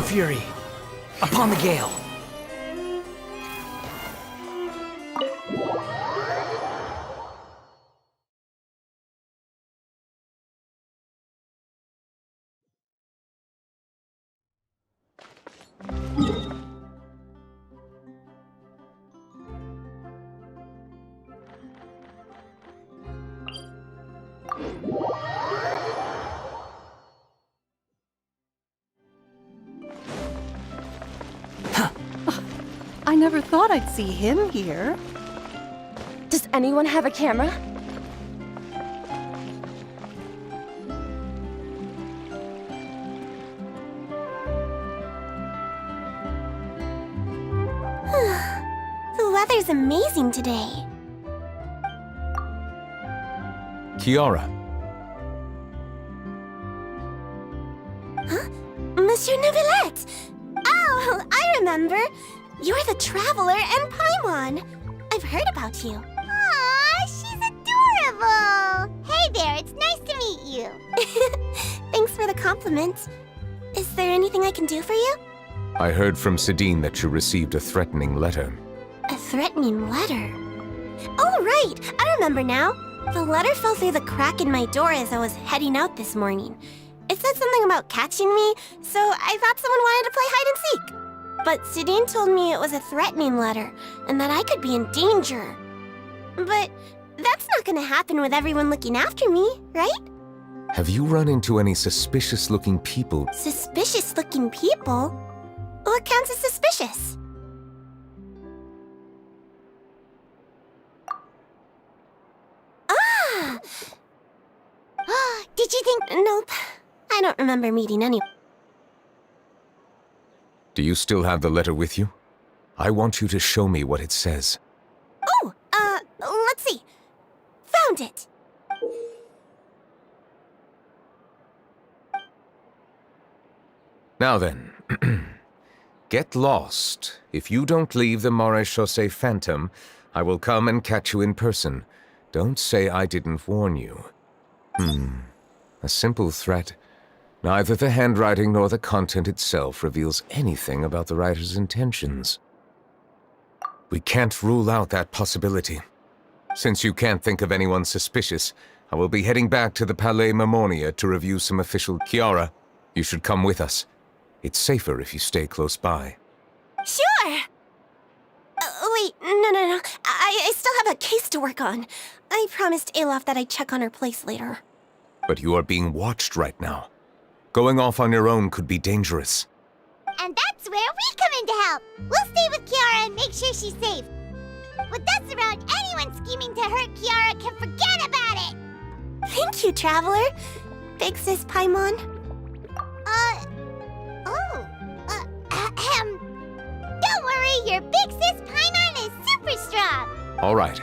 fury. Upon the gale. I never thought I'd see him here. Does anyone have a camera? The weather's amazing today. Kiara. Huh? Monsieur Neuvillette! Oh, I remember! You're the Traveler and Paimon. I've heard about you. Aw, she's adorable! Hey there, it's nice to meet you. Thanks for the compliment. Is there anything I can do for you? I heard from Sidine that you received a threatening letter. A threatening letter? Oh, right! I remember now. The letter fell through the crack in my door as I was heading out this morning. It said something about catching me, so I thought someone wanted to play hide and seek. But Sidine told me it was a threatening letter, and that I could be in danger. But that's not gonna happen with everyone looking after me, right? Have you run into any suspicious-looking people? Suspicious-looking people? What counts as suspicious? Ah! Did you think... Nope. I don't remember meeting anyone. Do you still have the letter with you? I want you to show me what it says. Oh, let's see. Found it. Now then, get lost. If you don't leave the Maréchaussée Phantom, I will come and catch you in person. Don't say I didn't warn you. A simple threat. Neither the handwriting nor the content itself reveals anything about the writer's intentions. We can't rule out that possibility. Since you can't think of anyone suspicious, I will be heading back to the Palais Mermonia to review some official... Kiara, you should come with us. It's safer if you stay close by. Sure! Wait, no. I still have a case to work on. I promised Alof that I'd check on her place later. But you are being watched right now. Going off on your own could be dangerous. And that's where we come in to help. We'll stay with Kiara and make sure she's safe. With us around, anyone scheming to hurt Kiara can forget about it! Thank you, Traveler. Big Sis Paimon. Don't worry, your Big Sis Paimon is super strong! All right,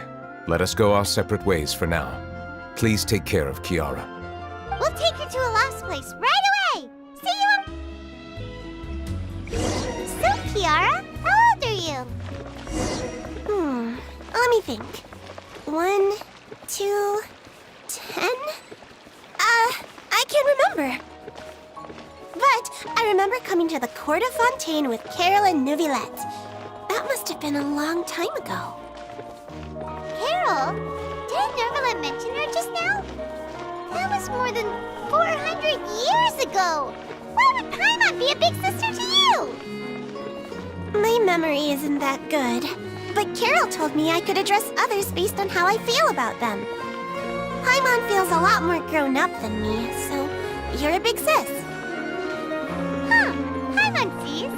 let us go our separate ways for now. Please take care of Kiara. We'll take her to a lost place right away! See you! So, Kiara, how old are you? Let me think. 1, 2, 10? I can't remember. But I remember coming to the Court of Fontaine with Carol and Neuvillette. That must have been a long time ago. Carol? Didn't Neuvillette mention her just now? That was more than 400 years ago! Why would Paimon be a big sister to you? My memory isn't that good, but Carol told me I could address others based on how I feel about them. Paimon feels a lot more grown up than me, so you're a big sis. Paimon sees.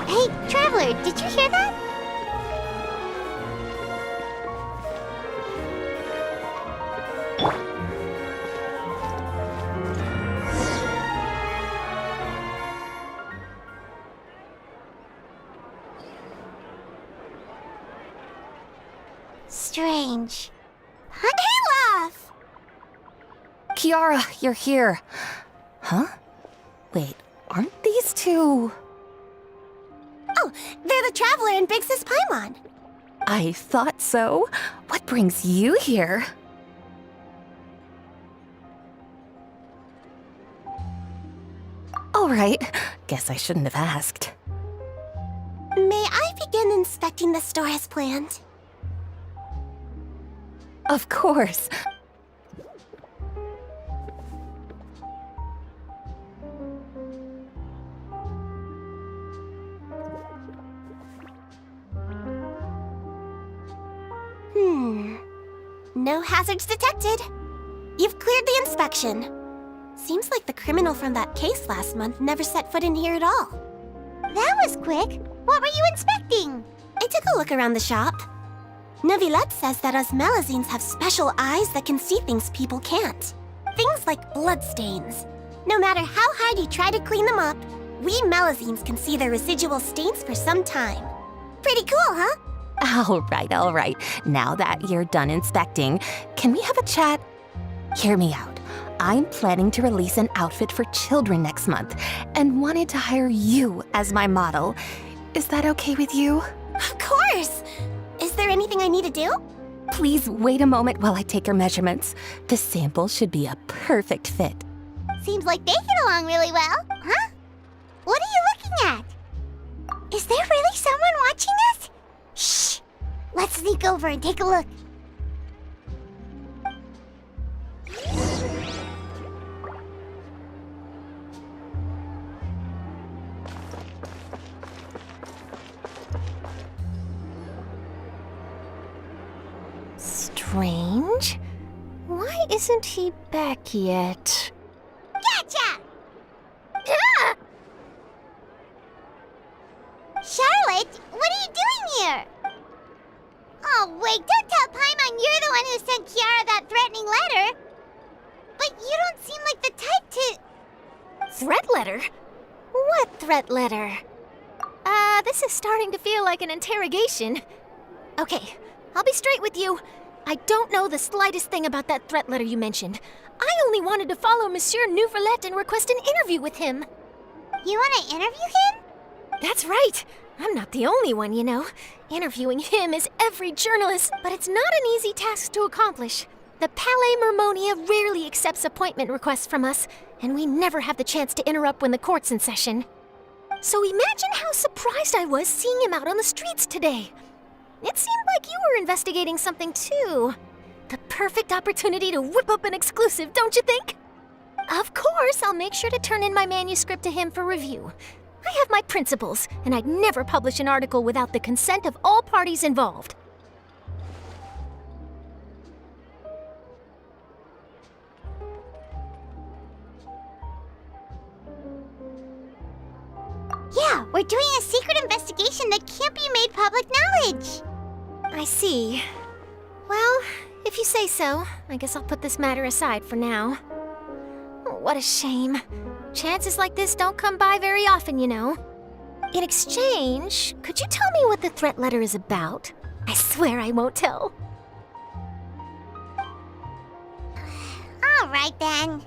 Hey, Traveler, did you hear that? Strange. Alof! Kiara, you're here. Huh? Wait, aren't these two... Oh, they're the Traveler and Big Sis Paimon. I thought so. What brings you here? right. Guess I shouldn't have asked. May I begin inspecting the store as planned? Of course. No hazards detected. You've cleared the inspection. Seems like the criminal from that case last month never set foot in here at all. That was quick. What were you inspecting? I took a look around the shop. Neuvillette says that us Melazines have special eyes that can see things people can't. Things like bloodstains. No matter how hard you try to clean them up, we Melazines can see their residual stains for some time. Pretty cool, huh? All right. Now that you're done inspecting, can we have a chat? Hear me out. I'm planning to release an outfit for children next month and wanted to hire you as my model. Is that okay with you? Of course! Is there anything I need to do? Please wait a moment while I take your measurements. The sample should be a perfect fit. Seems like they get along really well, huh? What are you looking at? Is there really someone watching us? Shh! Let's sneak over and take a look. Strange. Why isn't he back yet? Gotcha! Ah! Charlotte, what are you doing here? Oh, wait, don't tell Paimon you're the one who sent Kiara that threatening letter. But you don't seem like the type to... Threat letter? What threat letter? This is starting to feel like an interrogation. Okay, I'll be straight with you. I don't know the slightest thing about that threat letter you mentioned. I only wanted to follow Monsieur Neuvillette and request an interview with him. You want to interview him? That's right. I'm not the only one, you know. Interviewing him is every journalist, but it's not an easy task to accomplish. The Palais Mermonia rarely accepts appointment requests from us, and we never have the chance to interrupt when the court's in session. So imagine how surprised I was seeing him out on the streets today. It seemed like you were investigating something too. The perfect opportunity to whip up an exclusive, don't you think? Of course, I'll make sure to turn in my manuscript to him for review. I have my principles, and I'd never publish an article without the consent of all parties involved. Yeah, we're doing a secret investigation that can't be made public knowledge. I see. Well, if you say so, I guess I'll put this matter aside for now. Oh, what a shame. Chances like this don't come by very often, you know. In exchange, could you tell me what the threat letter is about? I swear I won't tell. All right, then.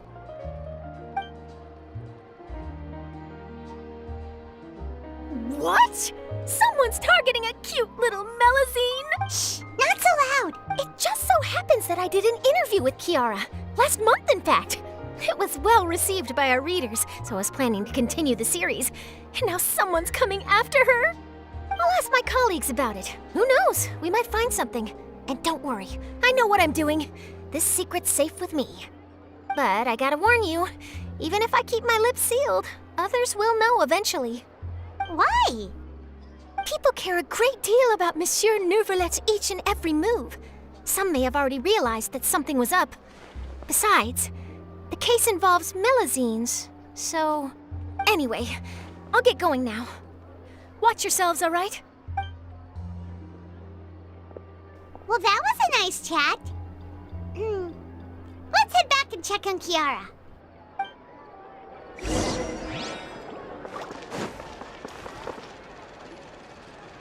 What? Someone's targeting a cute little Melazine? Shh, not so loud. It just so happens that I did an interview with Kiara. Last month, in fact. It was well received by our readers, so I was planning to continue the series. And now someone's coming after her. I'll ask my colleagues about it. Who knows? We might find something. And don't worry, I know what I'm doing. This secret's safe with me. But I gotta warn you, even if I keep my lips sealed, others will know eventually. Why? People care a great deal about Monsieur Neuvillette's each and every move. Some may have already realized that something was up. Besides, the case involves Melazines, so... Anyway, I'll get going now. Watch yourselves, all right? Well, that was a nice chat. Let's head back and check on Kiara.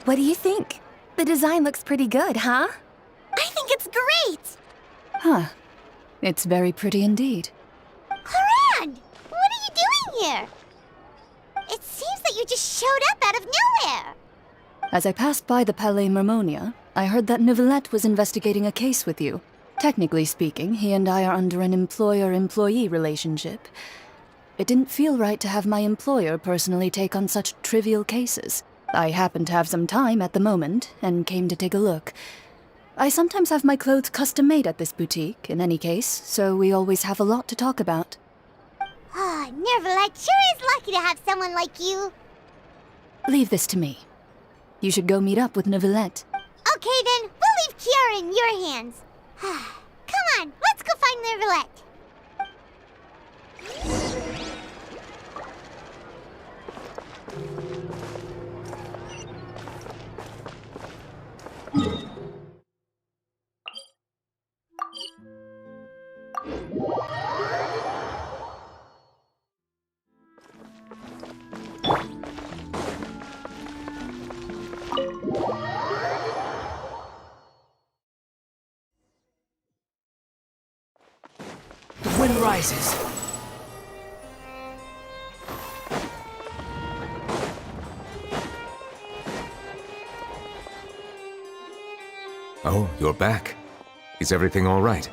What do you think? The design looks pretty good, huh? I think it's great! Huh. It's very pretty indeed. Haran! What are you doing here? It seems that you just showed up out of nowhere. As I passed by the Palais Mermonia, I heard that Neuvillette was investigating a case with you. Technically speaking, he and I are under an employer-employee relationship. It didn't feel right to have my employer personally take on such trivial cases. I happened to have some time at the moment and came to take a look. I sometimes have my clothes custom made at this boutique, in any case, so we always have a lot to talk about. Ah, Neuvillette sure is lucky to have someone like you. Leave this to me. You should go meet up with Neuvillette. Okay then, we'll leave Kiara in your hands. Come on, let's go find Neuvillette. The wind rises. Oh, you're back. Is everything all right?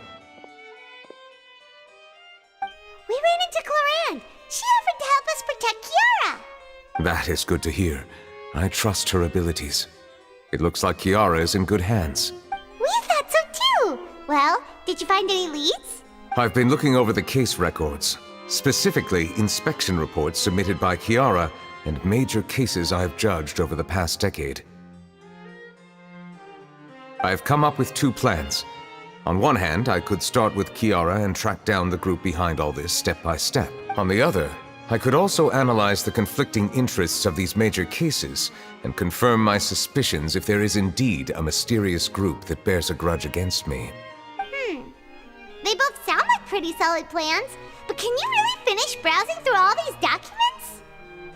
We ran into Cloran. She offered to help us protect Kiara. That is good to hear. I trust her abilities. It looks like Kiara is in good hands. We thought so too. Well, did you find any leads? I've been looking over the case records, specifically inspection reports submitted by Kiara and major cases I've judged over the past decade. I've come up with two plans. On one hand, I could start with Kiara and track down the group behind all this step by step. On the other, I could also analyze the conflicting interests of these major cases and confirm my suspicions if there is indeed a mysterious group that bears a grudge against me. They both sound like pretty solid plans, but can you really finish browsing through all these documents?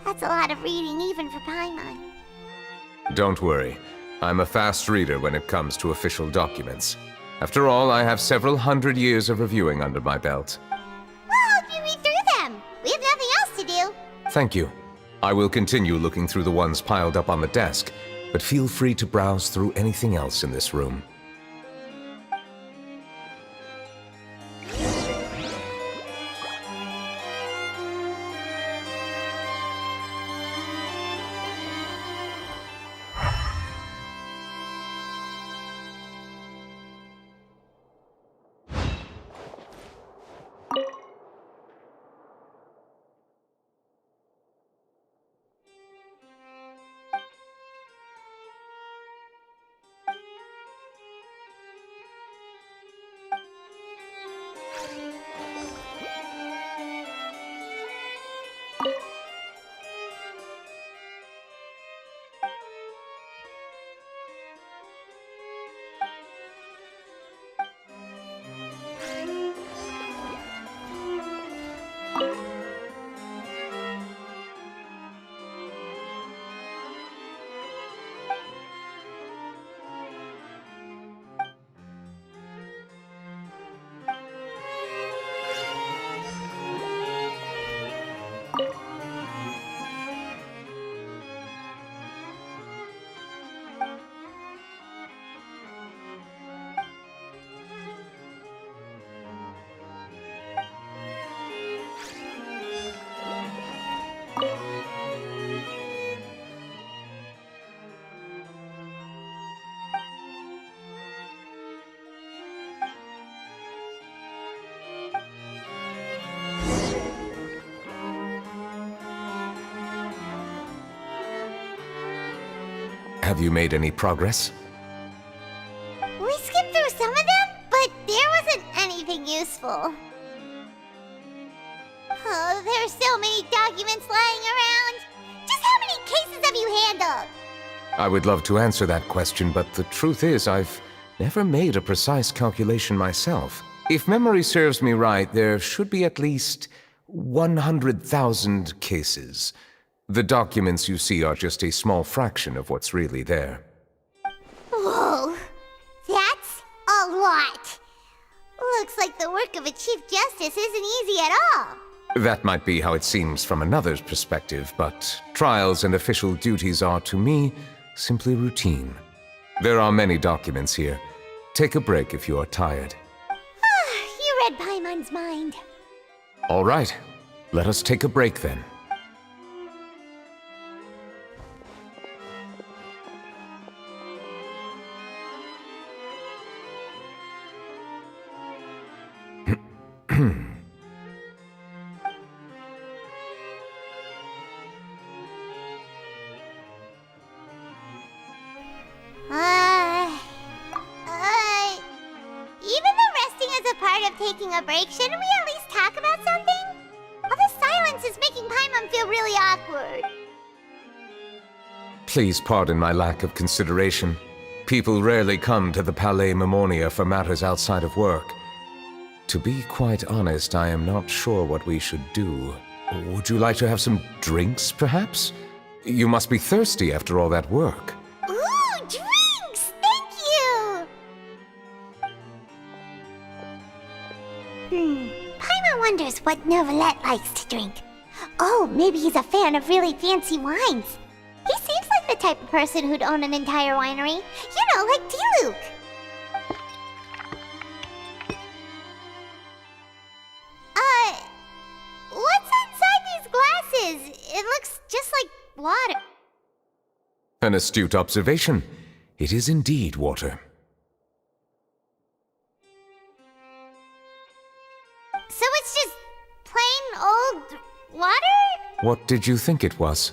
That's a lot of reading even for Paimon. Don't worry. I'm a fast reader when it comes to official documents. After all, I have several hundred years of reviewing under my belt. We'll help you read through them. We have nothing else to do. Thank you. I will continue looking through the ones piled up on the desk, but feel free to browse through anything else in this room. Have you made any progress? We skipped through some of them, but there wasn't anything useful. Oh, there's so many documents lying around. Just how many cases have you handled? I would love to answer that question, but the truth is I've never made a precise calculation myself. If memory serves me right, there should be at least 100,000 cases. The documents you see are just a small fraction of what's really there. Whoa, that's a lot. Looks like the work of a Chief Justice isn't easy at all. That might be how it seems from another's perspective, but trials and official duties are, to me, simply routine. There are many documents here. Take a break if you are tired. You read Paimon's mind. All right. Let us take a break then. Even though resting is a part of taking a break, shouldn't we at least talk about something? All this silence is making Paimon feel really awkward. Please pardon my lack of consideration. People rarely come to the Palais Mermonia for matters outside of work. To be quite honest, I am not sure what we should do. Would you like to have some drinks, perhaps? You must be thirsty after all that work. Ooh, drinks! Thank you! Paimon wonders what Neuvillette likes to drink. Oh, maybe he's a fan of really fancy wines. He seems like the type of person who'd own an entire winery. You know, like Diluc. What's inside these glasses? It looks just like water. An astute observation. It is indeed water. So it's just plain old water? What did you think it was?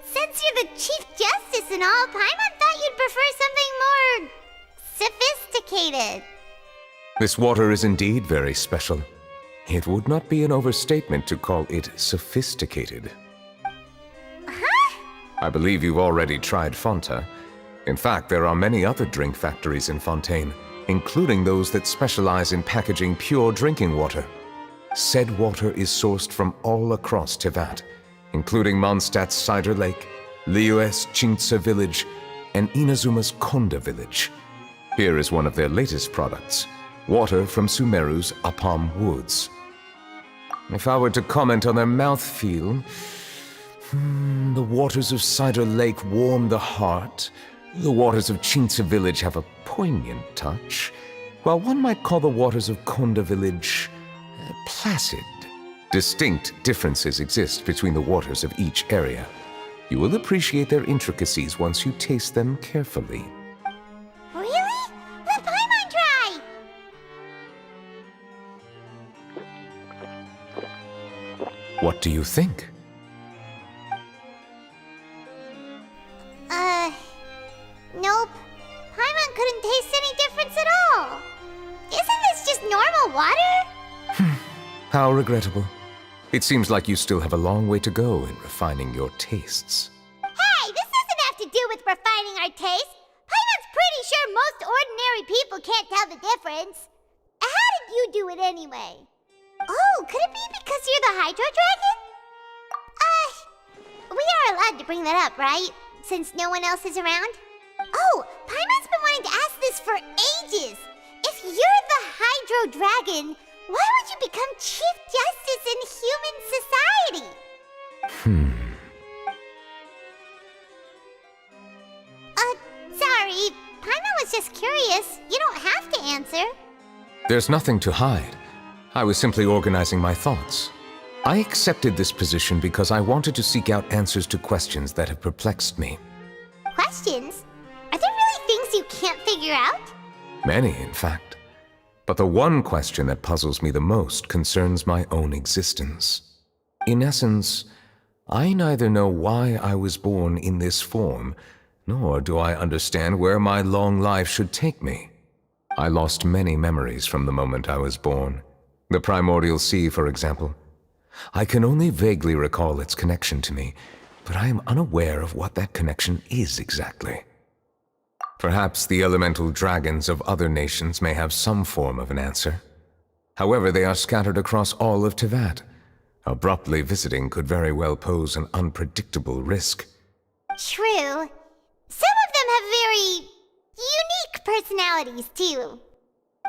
Since you're the Chief Justice and all, Paimon thought you'd prefer something more sophisticated. This water is indeed very special. It would not be an overstatement to call it sophisticated. Huh? I believe you've already tried Fonta. In fact, there are many other drink factories in Fontaine, including those that specialize in packaging pure drinking water. Said water is sourced from all across Teyvat, including Mondstadt's Cider Lake, Liyue's Chintsa Village, and Inazuma's Konda Village. Here is one of their latest products, water from Sumeru's Apam Woods. If I were to comment on their mouthfeel, the waters of Cider Lake warm the heart, the waters of Chintsa Village have a poignant touch, while one might call the waters of Konda Village placid. Distinct differences exist between the waters of each area. You will appreciate their intricacies once you taste them carefully. Really? Let Paimon try! What do you think? Nope. Paimon couldn't taste any difference at all. Isn't this just normal water? How regrettable. It seems like you still have a long way to go in refining your tastes. Hey, this doesn't have to do with refining our taste. Paimon's pretty sure most ordinary people can't tell the difference. How did you do it anyway? Oh, could it be because you're the Hydro Dragon? We are allowed to bring that up, right? Since no one else is around? Oh, Paimon's been wanting to ask this for ages. If you're the Hydro Dragon, why would you become Chief Justice in human society? Sorry. Paimon was just curious. You don't have to answer. There's nothing to hide. I was simply organizing my thoughts. I accepted this position because I wanted to seek out answers to questions that have perplexed me. Questions? Are there really things you can't figure out? Many, in fact. But the one question that puzzles me the most concerns my own existence. In essence, I neither know why I was born in this form, nor do I understand where my long life should take me. I lost many memories from the moment I was born. The primordial sea, for example. I can only vaguely recall its connection to me, but I am unaware of what that connection is exactly. Perhaps the elemental dragons of other nations may have some form of an answer. However, they are scattered across all of Teyvat. Abruptly visiting could very well pose an unpredictable risk. True. Some of them have very unique personalities, too.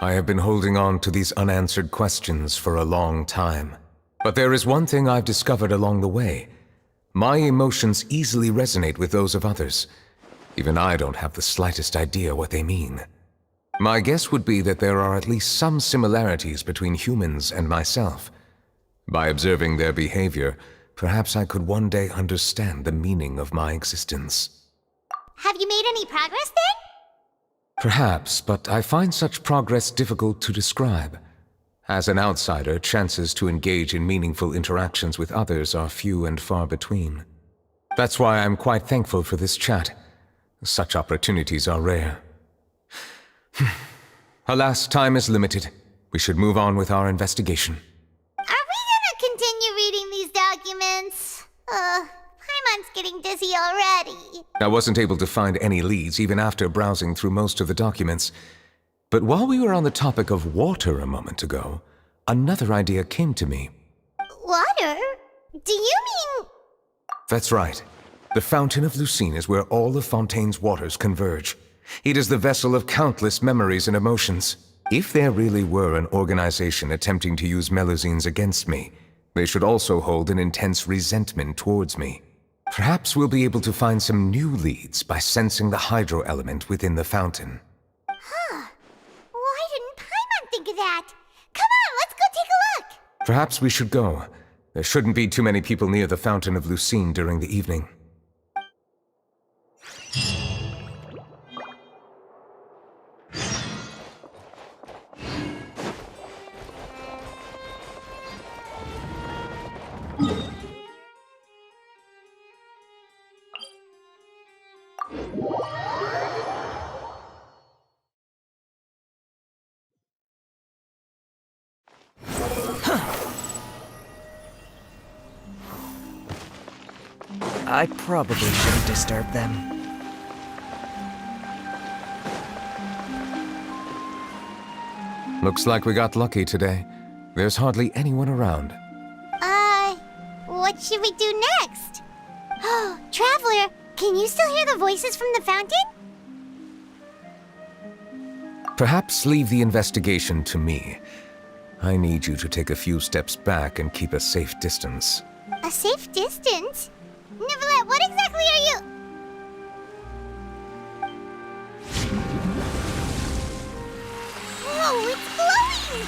I have been holding on to these unanswered questions for a long time. But there is one thing I've discovered along the way. My emotions easily resonate with those of others. Even I don't have the slightest idea what they mean. My guess would be that there are at least some similarities between humans and myself. By observing their behavior, perhaps I could one day understand the meaning of my existence. Have you made any progress then? Perhaps, but I find such progress difficult to describe. As an outsider, chances to engage in meaningful interactions with others are few and far between. That's why I'm quite thankful for this chat. Such opportunities are rare. Alas, time is limited. We should move on with our investigation. Are we gonna continue reading these documents? Paimon's getting dizzy already. I wasn't able to find any leads even after browsing through most of the documents. But while we were on the topic of water a moment ago, another idea came to me. Water? Do you mean... That's right. The Fountain of Lucine is where all of Fontaine's waters converge. It is the vessel of countless memories and emotions. If there really were an organization attempting to use Melusines against me, they should also hold an intense resentment towards me. Perhaps we'll be able to find some new leads by sensing the hydro element within the fountain. Why didn't Paimon think of that? Come on, let's go take a look! Perhaps we should go. There shouldn't be too many people near the Fountain of Lucine during the evening. I probably shouldn't disturb them. Looks like we got lucky today. There's hardly anyone around. What should we do next? Oh, Traveler, can you still hear the voices from the fountain? Perhaps leave the investigation to me. I need you to take a few steps back and keep a safe distance. A safe distance? Neuvillette, what exactly are you... Whoa, it's glowing!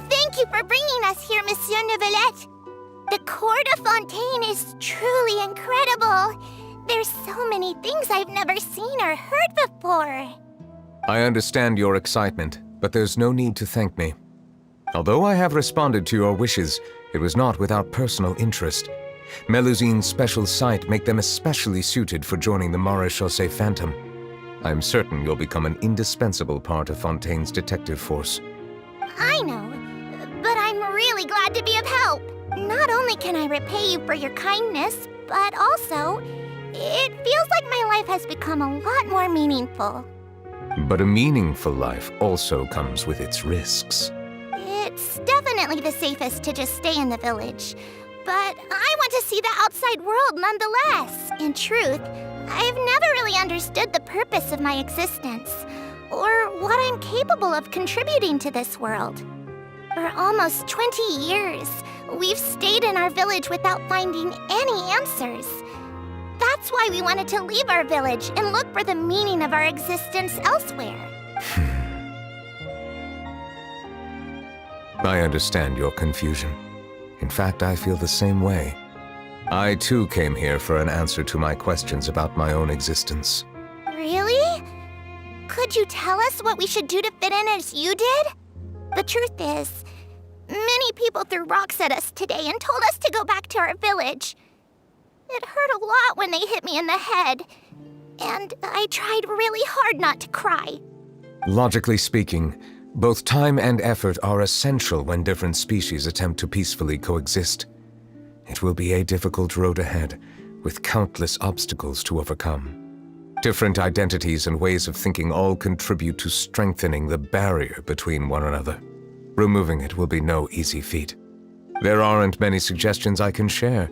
Thank you for bringing us here, Monsieur Neuvillette. The Court of Fontaine is truly incredible. There's so many things I've never seen or heard before. I understand your excitement, but there's no need to thank me. Although I have responded to your wishes, it was not without personal interest. Melusine's special sight make them especially suited for joining the Maréchaussée Phantom. I'm certain you'll become an indispensable part of Fontaine's detective force. I know, but I'm really glad to be of help. Not only can I repay you for your kindness, but also, it feels like my life has become a lot more meaningful. But a meaningful life also comes with its risks. It's definitely the safest to just stay in the village. But I want to see the outside world nonetheless. In truth, I've never really understood the purpose of my existence, or what I'm capable of contributing to this world. For almost 20 years, we've stayed in our village without finding any answers. That's why we wanted to leave our village and look for the meaning of our existence elsewhere. I understand your confusion. In fact, I feel the same way. I too came here for an answer to my questions about my own existence. Really? Could you tell us what we should do to fit in as you did? The truth is, many people threw rocks at us today and told us to go back to our village. It hurt a lot when they hit me in the head, and I tried really hard not to cry. Logically speaking, both time and effort are essential when different species attempt to peacefully coexist. It will be a difficult road ahead, with countless obstacles to overcome. Different identities and ways of thinking all contribute to strengthening the barrier between one another. Removing it will be no easy feat. There aren't many suggestions I can share,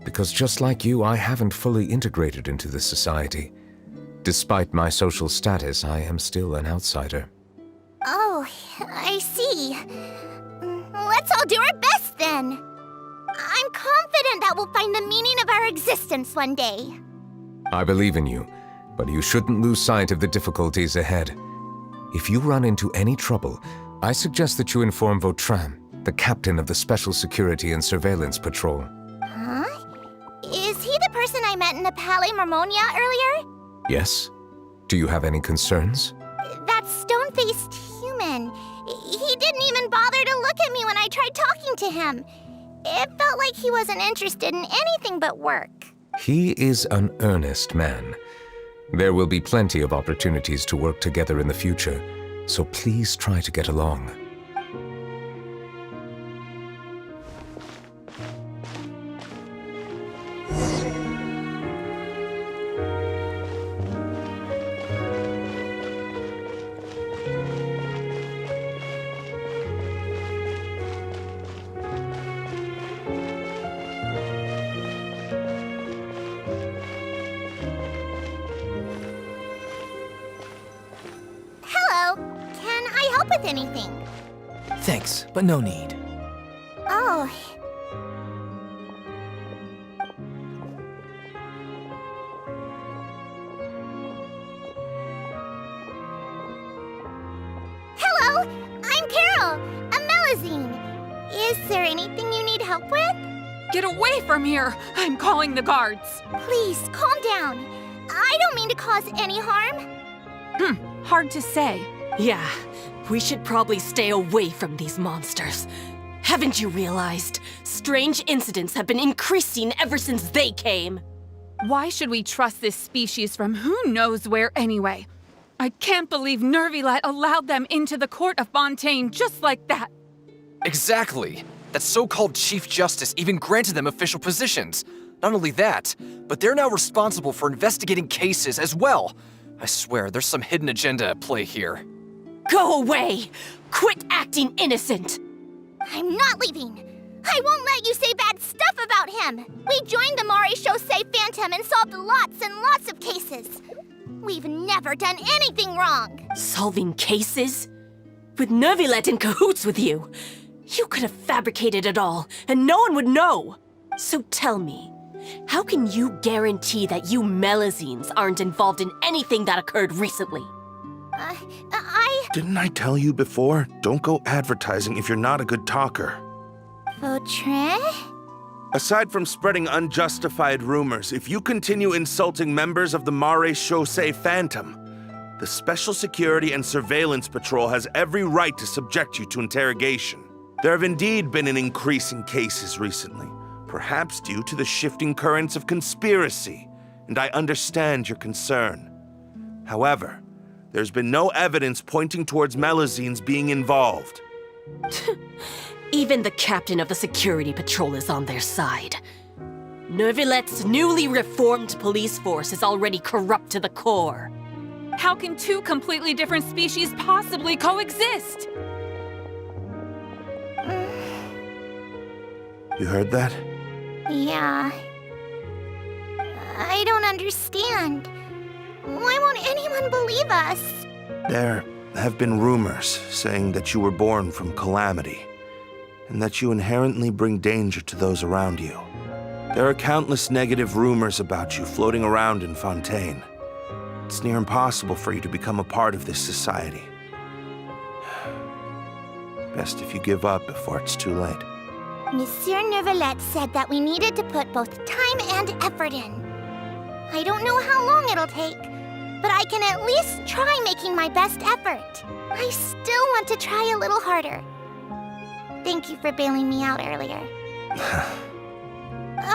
because just like you, I haven't fully integrated into this society. Despite my social status, I am still an outsider. Oh, I see. Let's all do our best then. I'm confident that we'll find the meaning of our existence one day. I believe in you, but you shouldn't lose sight of the difficulties ahead. If you run into any trouble, I suggest that you inform Vautrin, the captain of the Special Security and Surveillance Patrol. Huh? Is he the person I met in the Palais Marmonia earlier? Yes? Do you have any concerns? That stone-faced human. He didn't even bother to look at me when I tried talking to him. It felt like he wasn't interested in anything but work. He is an earnest man. There will be plenty of opportunities to work together in the future, so please try to get along. Hello. Can I help with anything? Thanks, but no need. Oh. Hello, I'm Carol, a Melazine. Is there anything you need help with? Get away from here! I'm calling the guards. Please, calm down. I don't mean to cause any harm. Hard to say. Yeah, we should probably stay away from these monsters. Haven't you realized? Strange incidents have been increasing ever since they came. Why should we trust this species from who knows where anyway? I can't believe Neuvillette allowed them into the court of Fontaine just like that. Exactly. That so-called Chief Justice even granted them official positions. Not only that, but they're now responsible for investigating cases as well. I swear, there's some hidden agenda at play here. Go away! Quit acting innocent! I'm not leaving. I won't let you say bad stuff about him. We joined the Maréchaussée Phantom and solved lots and lots of cases. We've never done anything wrong. Solving cases? With Neuvillette in cahoots with you? You could have fabricated it all, and no one would know. So tell me, how can you guarantee that you Melazines aren't involved in anything that occurred recently? Didn't I tell you before? Don't go advertising if you're not a good talker. Vautrin? Aside from spreading unjustified rumors, if you continue insulting members of the Maréchaussée Phantom, the Special Security and Surveillance Patrol has every right to subject you to interrogation. There have indeed been an increase in cases recently, perhaps due to the shifting currents of conspiracy, and I understand your concern. However, there's been no evidence pointing towards Melazines being involved. Even the captain of the security patrol is on their side. Neuvillette's newly reformed police force is already corrupt to the core. How can two completely different species possibly coexist? You heard that? Yeah. I don't understand. Why won't anyone believe us? There have been rumors saying that you were born from calamity, and that you inherently bring danger to those around you. There are countless negative rumors about you floating around in Fontaine. It's near impossible for you to become a part of this society. Best if you give up before it's too late. Monsieur Neuvillette said that we needed to put both time and effort in. I don't know how long it'll take, but I can at least try making my best effort. I still want to try a little harder. Thank you for bailing me out earlier.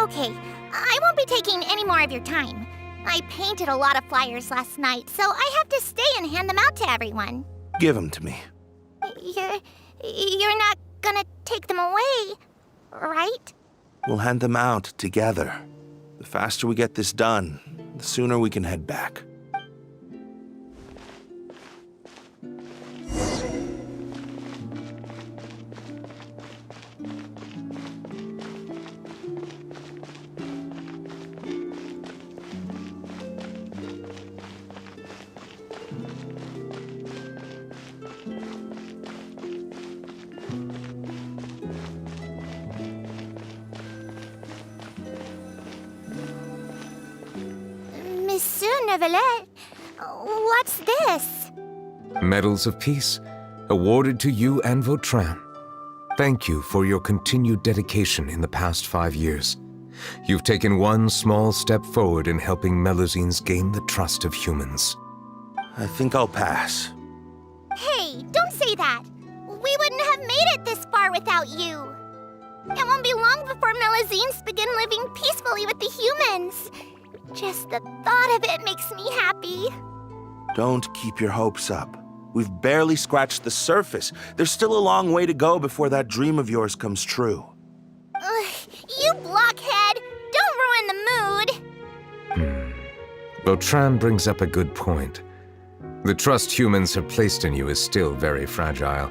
Okay, I won't be taking any more of your time. I painted a lot of flyers last night, so I have to stay and hand them out to everyone. Give them to me. You're not gonna take them away, right? We'll hand them out together. The faster we get this done, the sooner we can head back. Monsieur Neuvillette, what's this? Medals of Peace, awarded to you and Vautrin. Thank you for your continued dedication in the past 5 years. You've taken one small step forward in helping Melusines gain the trust of humans. I think I'll pass. Hey, don't say that. We wouldn't have made it this far without you. It won't be long before Melusines begin living peacefully with the humans. Just the thought of it makes me happy. Don't keep your hopes up. We've barely scratched the surface. There's still a long way to go before that dream of yours comes true. You blockhead! Don't ruin the mood! Vautrin brings up a good point. The trust humans have placed in you is still very fragile.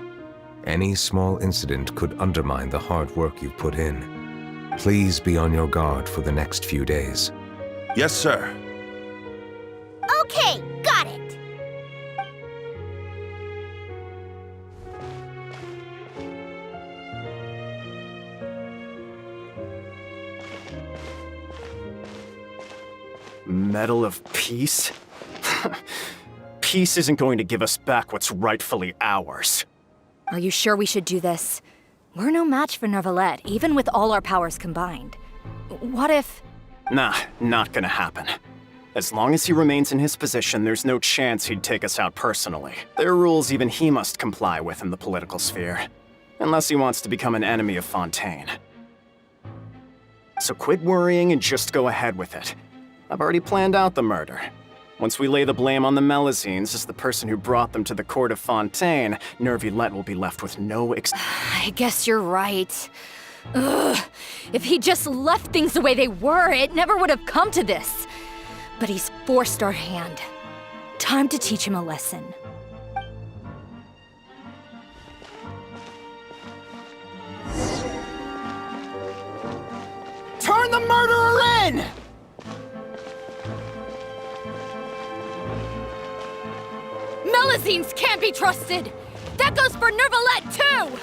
Any small incident could undermine the hard work you've put in. Please be on your guard for the next few days. Yes, sir. Okay, got it. Medal of Peace? Peace isn't going to give us back what's rightfully ours. Are you sure we should do this? We're no match for Neuvillette, even with all our powers combined. What if... Nah, not gonna happen. As long as he remains in his position, there's no chance he'd take us out personally. There are rules even he must comply with in the political sphere. Unless he wants to become an enemy of Fontaine. So quit worrying and just go ahead with it. I've already planned out the murder. Once we lay the blame on the Melusines as the person who brought them to the court of Fontaine, Neuvillette will be left with no I guess you're right. Ugh. If he just left things the way they were, it never would have come to this. But he's forced our hand. Time to teach him a lesson. Turn the murderer in! Melusines can't be trusted! That goes for Neuvillette, too!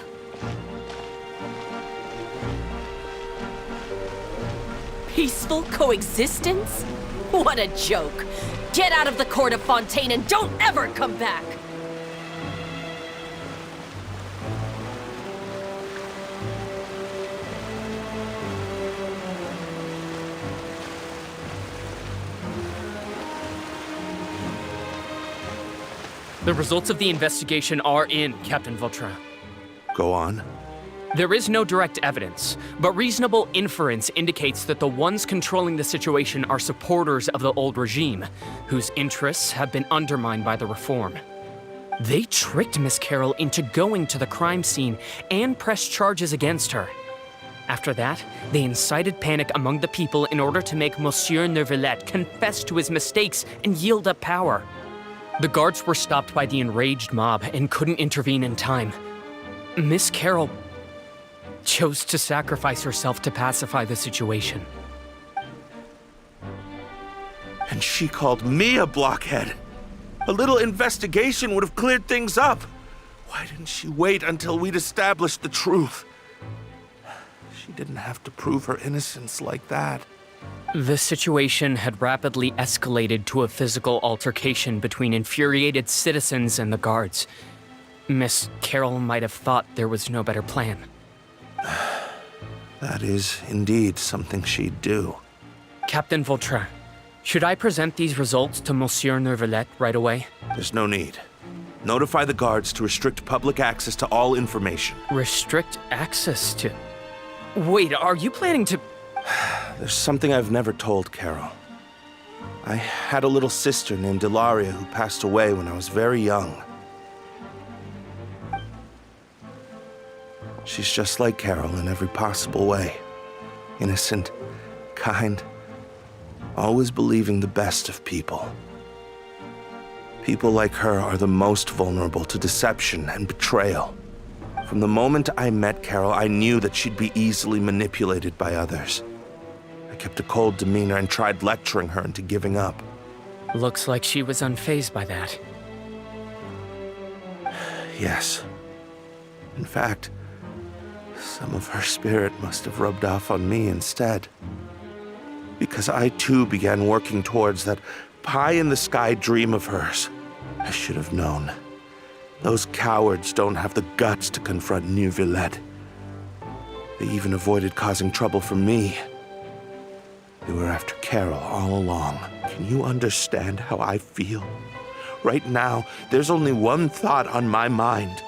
Peaceful coexistence? What a joke! Get out of the court of Fontaine and don't ever come back! The results of the investigation are in, Captain Vautrin. Go on. There is no direct evidence, but reasonable inference indicates that the ones controlling the situation are supporters of the old regime, whose interests have been undermined by the reform. They tricked Miss Carroll into going to the crime scene and pressed charges against her. After that, they incited panic among the people in order to make Monsieur Neuvillette confess to his mistakes and yield up power. The guards were stopped by the enraged mob and couldn't intervene in time. Miss Carroll chose to sacrifice herself to pacify the situation. And she called me a blockhead. A little investigation would have cleared things up. Why didn't she wait until we'd established the truth? She didn't have to prove her innocence like that. The situation had rapidly escalated to a physical altercation between infuriated citizens and the guards. Miss Carroll might have thought there was no better plan. That is indeed something she'd do. Captain Vautrin, should I present these results to Monsieur Neuvillette right away? There's no need. Notify the guards to restrict public access to all information. Restrict access to... Wait, are you planning to... There's something I've never told Carol. I had a little sister named Ilaria who passed away when I was very young. She's just like Carol in every possible way. Innocent, kind, always believing the best of people. People like her are the most vulnerable to deception and betrayal. From the moment I met Carol, I knew that she'd be easily manipulated by others. I kept a cold demeanor and tried lecturing her into giving up. Looks like she was unfazed by that. Yes. In fact, some of her spirit must have rubbed off on me instead. Because I too began working towards that pie-in-the-sky dream of hers. I should have known. Those cowards don't have the guts to confront Neuvillette. They even avoided causing trouble for me. They were after Carol all along. Can you understand how I feel? Right now, there's only one thought on my mind.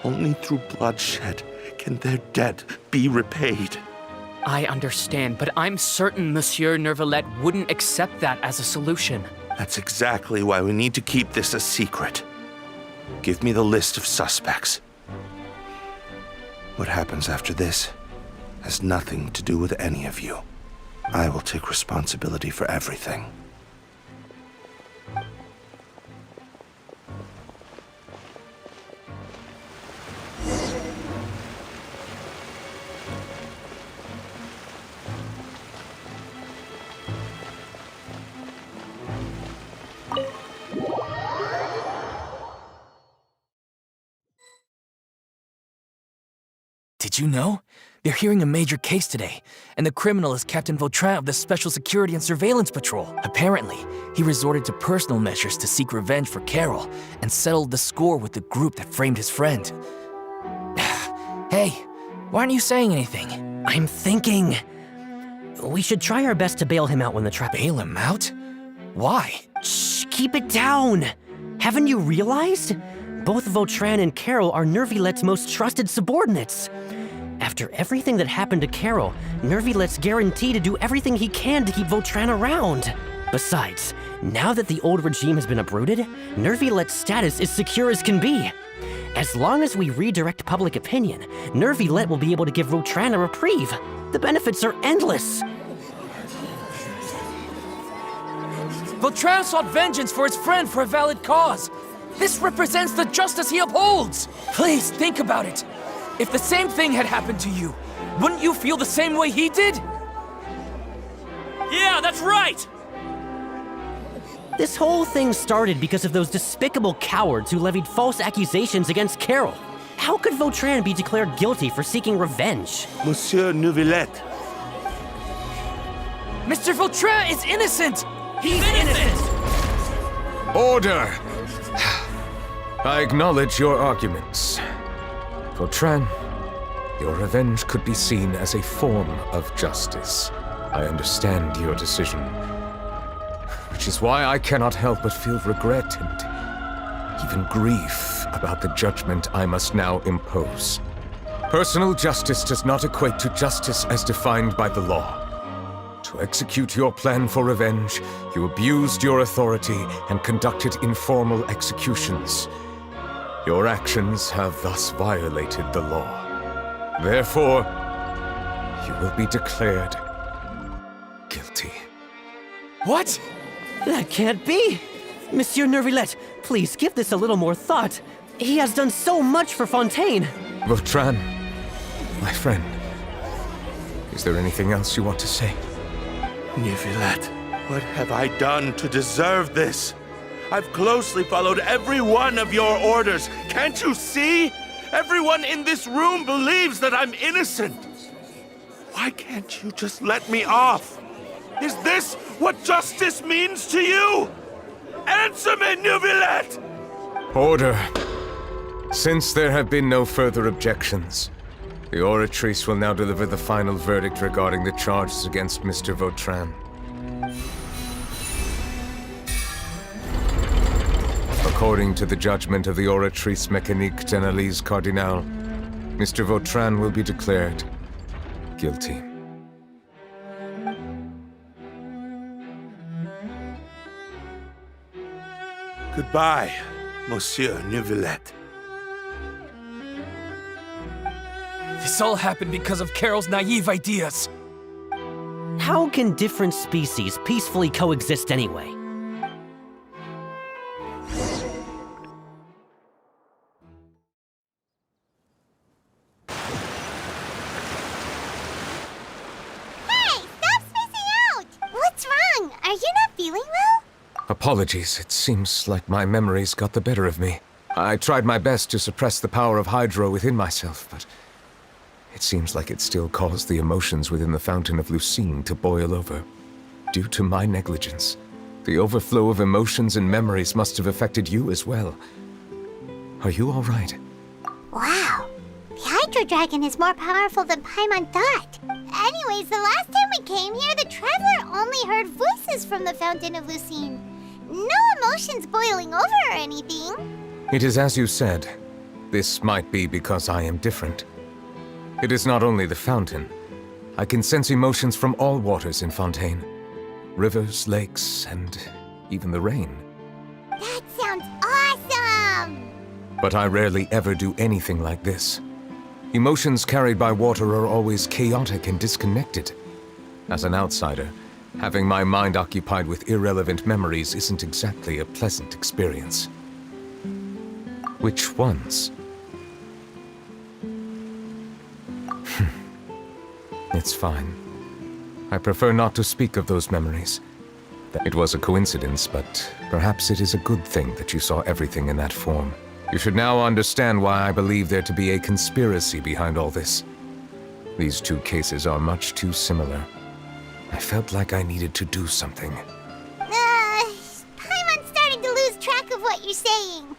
Only through bloodshed can their debt be repaid. I understand, but I'm certain Monsieur Neuvillette wouldn't accept that as a solution. That's exactly why we need to keep this a secret. Give me the list of suspects. What happens after this has nothing to do with any of you. I will take responsibility for everything. Did you know? They're hearing a major case today, and the criminal is Captain Vautrin of the Special Security and Surveillance Patrol. Apparently, he resorted to personal measures to seek revenge for Carol and settled the score with the group that framed his friend. Hey, why aren't you saying anything? I'm thinking... we should try our best to bail him out when the trap... Bail him out? Why? Shh, keep it down! Haven't you realized? Both Vautrin and Carol are Neuvillette's most trusted subordinates. After everything that happened to Carol, Neuvillette's guaranteed to do everything he can to keep Vautrin around. Besides, now that the old regime has been uprooted, Neuvillette's status is secure as can be. As long as we redirect public opinion, Neuvillette will be able to give Vautrin a reprieve. The benefits are endless. Vautrin sought vengeance for his friend for a valid cause. This represents the justice he upholds. Please think about it. If the same thing had happened to you, wouldn't you feel the same way he did? Yeah, that's right! This whole thing started because of those despicable cowards who levied false accusations against Carol. How could Vautrin be declared guilty for seeking revenge? Monsieur Neuvillette. Mr. Vautrin is innocent! He's innocent! Order! I acknowledge your arguments. Vautrin, your revenge could be seen as a form of justice. I understand your decision, which is why I cannot help but feel regret and even grief about the judgment I must now impose. Personal justice does not equate to justice as defined by the law. To execute your plan for revenge, you abused your authority and conducted informal executions. Your actions have thus violated the law. Therefore, you will be declared guilty. What? That can't be! Monsieur Neuvillette, please give this a little more thought. He has done so much for Fontaine. Vautrin, my friend, is there anything else you want to say? Neuvillette, what have I done to deserve this? I've closely followed every one of your orders. Can't you see? Everyone in this room believes that I'm innocent. Why can't you just let me off? Is this what justice means to you? Answer me, Neuvillette! Order. Since there have been no further objections, the Oratrice will now deliver the final verdict regarding the charges against Mr. Vautrin. According to the judgment of the Oratrice Mécanique d'Analyse Cardinal, Mr. Vautrin will be declared guilty. Goodbye, Monsieur Neuvillette. This all happened because of Carol's naive ideas. How can different species peacefully coexist anyway? Hey, stop spacing out! What's wrong? Are you not feeling well? Apologies, it seems like my memories got the better of me. I tried my best to suppress the power of Hydro within myself, but it seems like it still caused the emotions within the Fountain of Lucine to boil over. Due to my negligence, the overflow of emotions and memories must have affected you as well. Are you all right? Wow. The Hydro Dragon is more powerful than Paimon thought. Anyways, the last time we came here, the Traveler only heard voices from the Fountain of Lucine. No emotions boiling over or anything. It is as you said. This might be because I am different. It is not only the fountain. I can sense emotions from all waters in Fontaine. Rivers, lakes, and even the rain. That sounds awesome! But I rarely ever do anything like this. Emotions carried by water are always chaotic and disconnected. As an outsider, having my mind occupied with irrelevant memories isn't exactly a pleasant experience. Which ones? It's fine. I prefer not to speak of those memories. It was a coincidence, but perhaps it is a good thing that you saw everything in that form. You should now understand why I believe there to be a conspiracy behind all this. These two cases are much too similar. I felt like I needed to do something. Paimon's starting to lose track of what you're saying.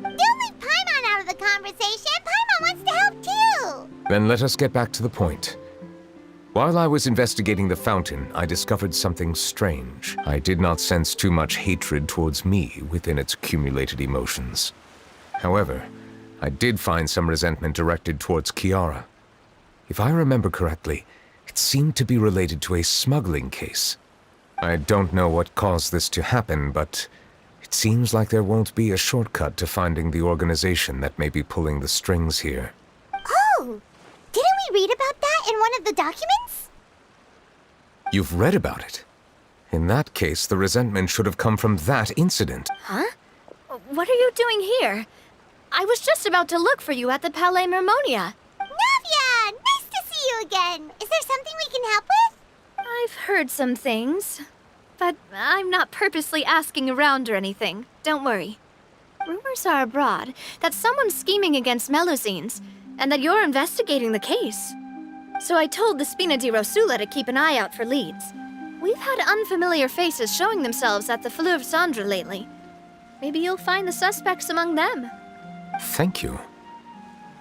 Don't leave Paimon out of the conversation. Paimon wants to help too. Then let us get back to the point. While I was investigating the fountain, I discovered something strange. I did not sense too much hatred towards me within its accumulated emotions. However, I did find some resentment directed towards Kiara. If I remember correctly, it seemed to be related to a smuggling case. I don't know what caused this to happen, but it seems like there won't be a shortcut to finding the organization that may be pulling the strings here. Oh! Didn't we read about that in one of the documents? You've read about it? In that case, the resentment should have come from that incident. Huh? What are you doing here? I was just about to look for you at the Palais Mermonia. Navia! Nice to see you again! Is there something we can help with? I've heard some things, but I'm not purposely asking around or anything. Don't worry. Rumors are abroad that someone's scheming against Melusines, and that you're investigating the case. So I told the Spina di Rosula to keep an eye out for leads. We've had unfamiliar faces showing themselves at the Fleuve Cendre lately. Maybe you'll find the suspects among them. Thank you.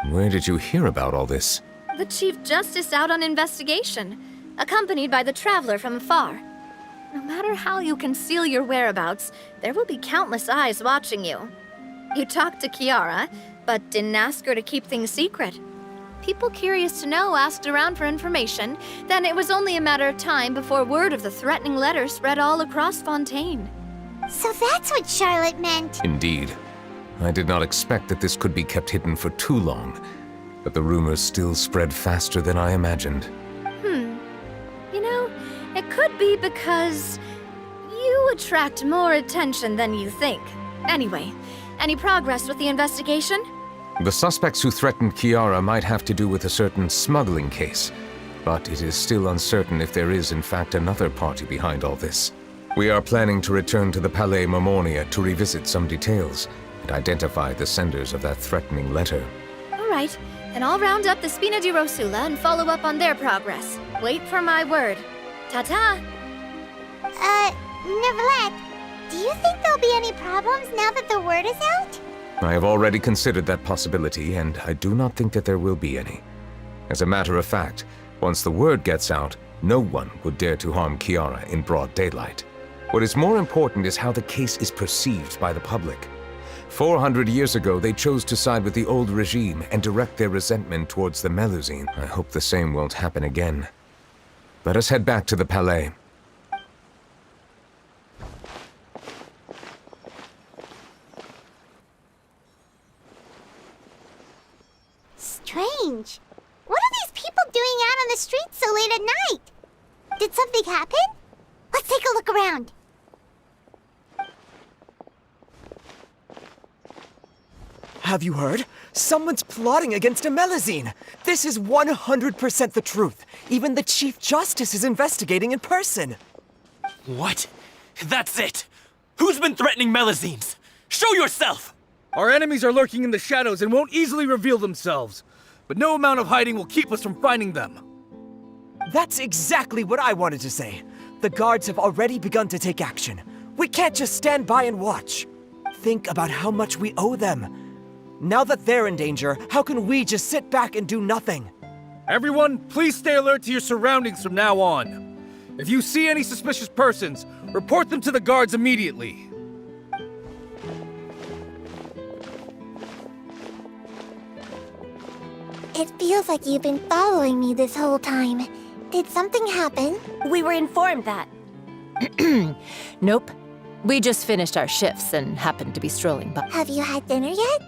Where did you hear about all this? The Chief Justice out on investigation, accompanied by the Traveler from afar. No matter how you conceal your whereabouts, there will be countless eyes watching you. You talked to Kiara, but didn't ask her to keep things secret. People curious to know asked around for information, then it was only a matter of time before word of the threatening letter spread all across Fontaine. So that's what Charlotte meant. Indeed. I did not expect that this could be kept hidden for too long, but the rumors still spread faster than I imagined. You know, it could be because you attract more attention than you think. Anyway, any progress with the investigation? The suspects who threatened Kiara might have to do with a certain smuggling case, but it is still uncertain if there is in fact another party behind all this. We are planning to return to the Palais Mermonia to revisit some details and identify the senders of that threatening letter. All right, then I'll round up the Spina di Rosula and follow up on their progress. Wait for my word. Ta-ta! Neuvillette, do you think there'll be any problems now that the word is out? I have already considered that possibility, and I do not think that there will be any. As a matter of fact, once the word gets out, no one would dare to harm Kiara in broad daylight. What is more important is how the case is perceived by the public. 400 years ago, they chose to side with the old regime and direct their resentment towards the Melusine. I hope the same won't happen again. Let us head back to the Palais. Strange. What are these people doing out on the streets so late at night? Did something happen? Let's take a look around. Have you heard? Someone's plotting against a Melusine. This is 100% the truth. Even the Chief Justice is investigating in person. What? That's it! Who's been threatening Melusines? Show yourself! Our enemies are lurking in the shadows and won't easily reveal themselves. But no amount of hiding will keep us from finding them. That's exactly what I wanted to say. The guards have already begun to take action. We can't just stand by and watch. Think about how much we owe them. Now that they're in danger, how can we just sit back and do nothing? Everyone, please stay alert to your surroundings from now on. If you see any suspicious persons, report them to the guards immediately. It feels like you've been following me this whole time. Did something happen? We were informed that. Nope. We just finished our shifts and happened to be strolling by. Have you had dinner yet?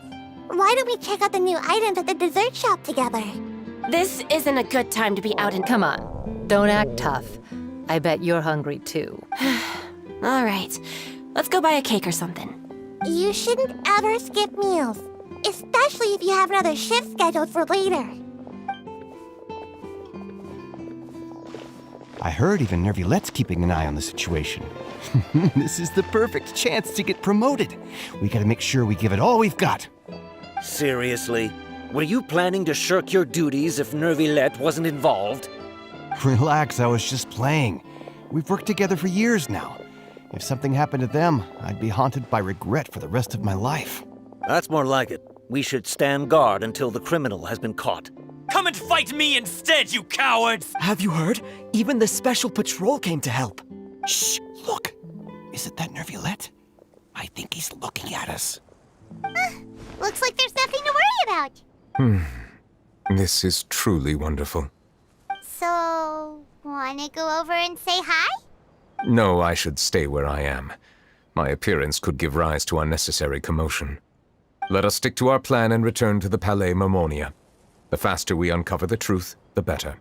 Why don't we check out the new items at the dessert shop together? This isn't a good time to be out in— Come on, don't act tough. I bet you're hungry too. All right, let's go buy a cake or something. You shouldn't ever skip meals, especially if you have another shift scheduled for later. I heard even Neuvillette's keeping an eye on the situation. This is the perfect chance to get promoted. We gotta make sure we give it all we've got. Seriously? Were you planning to shirk your duties if Neuvillette wasn't involved? Relax, I was just playing. We've worked together for years now. If something happened to them, I'd be haunted by regret for the rest of my life. That's more like it. We should stand guard until the criminal has been caught. Come and fight me instead, you cowards! Have you heard? Even the Special Patrol came to help. Shh! Look! Isn't that Neuvillette? I think he's looking at us. Looks like there's nothing to worry about. This is truly wonderful. So, wanna go over and say hi? No, I should stay where I am. My appearance could give rise to unnecessary commotion. Let us stick to our plan and return to the Palais Mermonia. The faster we uncover the truth, the better.